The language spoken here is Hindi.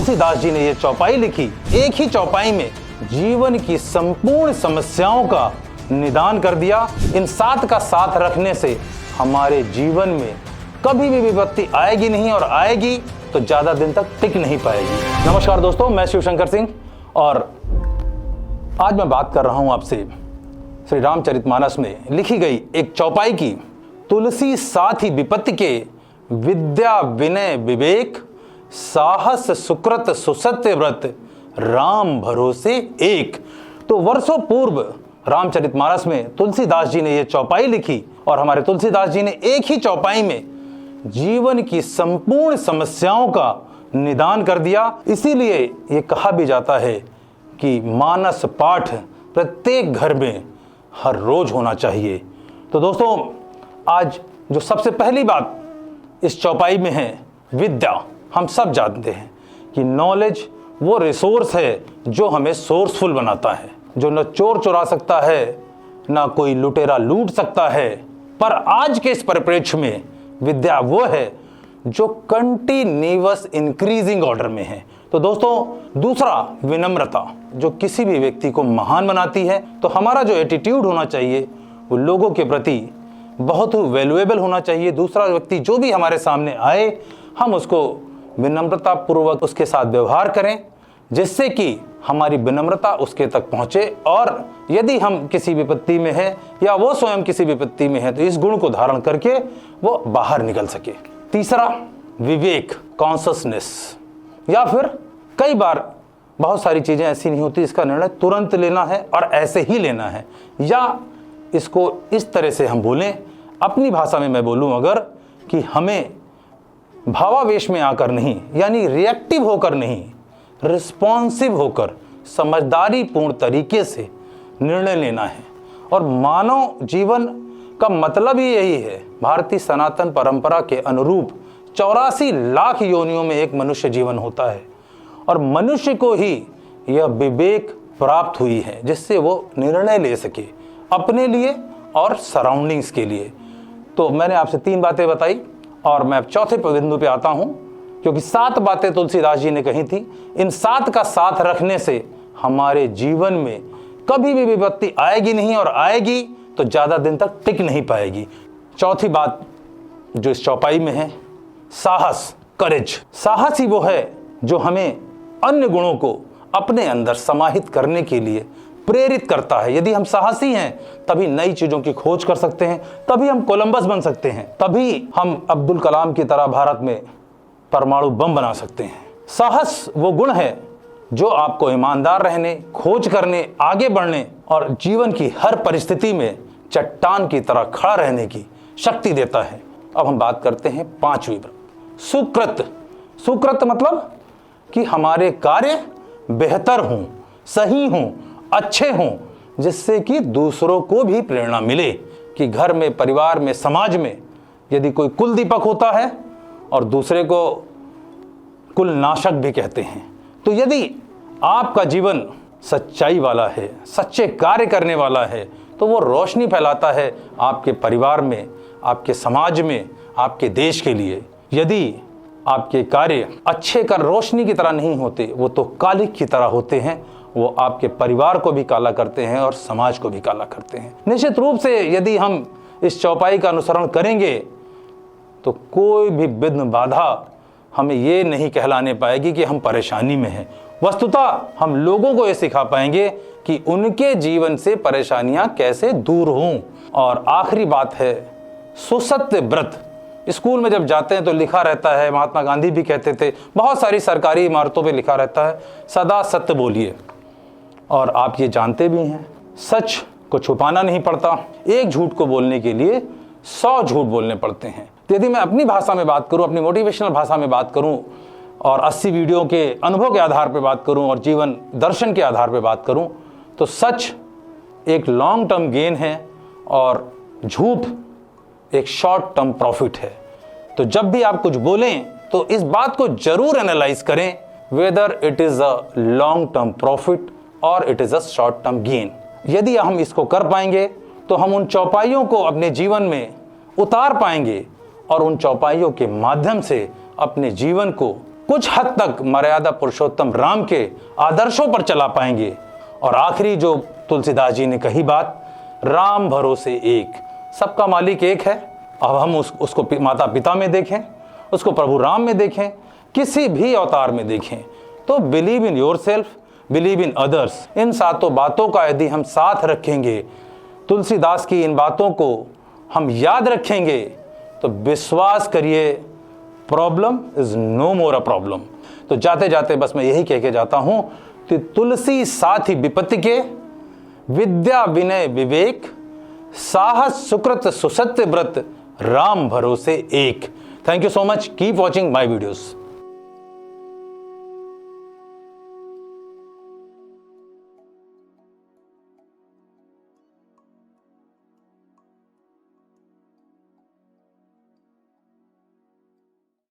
तुलसीदास जी ने ये चौपाई लिखी। एक ही चौपाई में जीवन की संपूर्ण समस्याओं का निदान कर दिया। इन 7 का साथ रखने से हमारे जीवन में कभी भी विपत्ति आएगी नहीं, और आएगी तो ज्यादा दिन तक टिक नहीं पाएगी। नमस्कार दोस्तों, मैं शिवशंकर सिंह और आज मैं बात कर रहा हूं आपसे श्री रामचरितमानस में लिखी गई एक चौपाई की। तुलसी साथी विपत्ति के, विद्या विनय विवेक, साहस सुकृत सुसत्य व्रत, राम भरोसे एक। तो वर्षों पूर्व रामचरितमानस में तुलसीदास जी ने यह चौपाई लिखी और हमारे तुलसीदास जी ने एक ही चौपाई में जीवन की संपूर्ण समस्याओं का निदान कर दिया। इसीलिए ये कहा भी जाता है कि मानस पाठ प्रत्येक घर में हर रोज होना चाहिए। तो दोस्तों, आज जो सबसे पहली बात इस चौपाई में है, विद्या। हम सब जानते हैं कि नॉलेज वो रिसोर्स है जो हमें सोर्सफुल बनाता है, जो न चोर चुरा सकता है, ना कोई लुटेरा लूट सकता है। पर आज के इस परिप्रेक्ष्य में विद्या वो है जो कंटिन्यूअस इंक्रीजिंग ऑर्डर में है। तो दोस्तों, दूसरा विनम्रता, जो किसी भी व्यक्ति को महान बनाती है। तो हमारा जो एटीट्यूड होना चाहिए वो लोगों के प्रति बहुत ही वैल्यूएबल होना चाहिए। दूसरा व्यक्ति जो भी हमारे सामने आए, हम उसको विनम्रता पूर्वक उसके साथ व्यवहार करें, जिससे कि हमारी विनम्रता उसके तक पहुंचे। और यदि हम किसी विपत्ति में हैं या वो स्वयं किसी विपत्ति में है, तो इस गुण को धारण करके वो बाहर निकल सके। तीसरा विवेक, कॉन्शसनेस। या फिर कई बार बहुत सारी चीजें ऐसी नहीं होती, इसका निर्णय तुरंत लेना है और ऐसे ही लेना है। या इसको इस तरह से हम बोलें, अपनी भाषा में मैं बोलूं अगर, कि हमें भावावेश में आकर नहीं, यानी रिएक्टिव होकर नहीं, रिस्पॉन्सिव होकर समझदारी पूर्ण तरीके से निर्णय लेना है। और मानव जीवन का मतलब ही यही है। भारतीय सनातन परंपरा के अनुरूप 84 लाख योनियों में एक मनुष्य जीवन होता है, और मनुष्य को ही यह विवेक प्राप्त हुई है जिससे वो निर्णय ले सके अपने लिए और सराउंडिंग्स के लिए। तो मैंने आपसे 3 बातें बताई और मैं अब चौथे बिंदु पे आता हूं, क्योंकि 7 बातें तुलसीदास जी ने कही थी। इन 7 का साथ रखने से हमारे जीवन में कभी भी विपत्ति आएगी नहीं, और आएगी तो ज्यादा दिन तक टिक नहीं पाएगी। चौथी बात जो इस चौपाई में है, साहस, करेज। साहस ही वो है जो हमें अन्य गुणों को अपने अंदर समाहित करने के लिए प्रेरित करता है। यदि हम साहसी हैं तभी नई चीजों की खोज कर सकते हैं, तभी हम कोलंबस बन सकते हैं, तभी हम अब्दुल कलाम की तरह भारत में परमाणु बम बना सकते हैं। साहस वो गुण है जो आपको ईमानदार रहने, खोज करने, आगे बढ़ने और जीवन की हर परिस्थिति में चट्टान की तरह खड़ा रहने की शक्ति देता है। अब हम बात करते हैं 5वीं, सुकृत। सुकृत मतलब कि हमारे कार्य बेहतर हों, सही हों, अच्छे हों, जिससे कि दूसरों को भी प्रेरणा मिले। कि घर में, परिवार में, समाज में यदि कोई कुल दीपक होता है और दूसरे को कुल नाशक भी कहते हैं, तो यदि आपका जीवन सच्चाई वाला है, सच्चे कार्य करने वाला है, तो वो रोशनी फैलाता है आपके परिवार में, आपके समाज में, आपके देश के लिए। यदि आपके कार्य अच्छे कर रोशनी की तरह नहीं होते, वो तो कालिक की तरह होते हैं। वो आपके परिवार को भी काला करते हैं और समाज को भी काला करते हैं। निश्चित रूप से यदि हम इस चौपाई का अनुसरण करेंगे तो कोई भी विघ्न बाधा हमें ये नहीं कहलाने पाएगी कि हम परेशानी में हैं। वस्तुतः हम लोगों को ये सिखा पाएंगे कि उनके जीवन से परेशानियां कैसे दूर हों। और आखिरी बात है सुसत्य व्रत। स्कूल में जब जाते हैं तो लिखा रहता है, महात्मा गांधी भी कहते थे, बहुत सारी सरकारी इमारतों पे लिखा रहता है, सदा सत्य बोलिए। और आप ये जानते भी हैं, सच को छुपाना नहीं पड़ता। एक झूठ को बोलने के लिए 100 झूठ बोलने पड़ते हैं। तो यदि मैं अपनी भाषा में बात करूं, अपनी मोटिवेशनल भाषा में बात करूं और 80 वीडियो के अनुभव के आधार पर बात करूं और जीवन दर्शन के आधार पर बात करूं, तो सच एक लॉन्ग टर्म गेन है और झूठ एक शॉर्ट टर्म प्रॉफिट है। तो जब भी आप कुछ बोलें तो इस बात को जरूर एनालाइज करें, whether it is a long term profit और it is a short term gain. यदि हम इसको कर पाएंगे तो हम उन चौपाइयों को अपने जीवन में उतार पाएंगे और उन चौपाइयों के माध्यम से अपने जीवन को कुछ हद तक मर्यादा पुरुषोत्तम राम के आदर्शों पर चला पाएंगे। और आखिरी जो तुलसीदास जी ने कही बात, राम भरोसे एक, सबका मालिक एक है। अब हम उसको माता पिता में देखें, उसको प्रभु राम में देखें, किसी भी अवतार में देखें, तो believe in yourself, believe in others. इन सातों बातों का यदि हम साथ रखेंगे, तुलसीदास की इन बातों को हम याद रखेंगे, तो विश्वास करिए problem is no more a problem. तो जाते जाते बस मैं यही कह के जाता हूं कि तुलसी साथी विपत्ति के, विद्या विनय विवेक, साहस सुकृत सुसत्य व्रत, राम भरोसे एक। Thank you so much, keep watching my videos.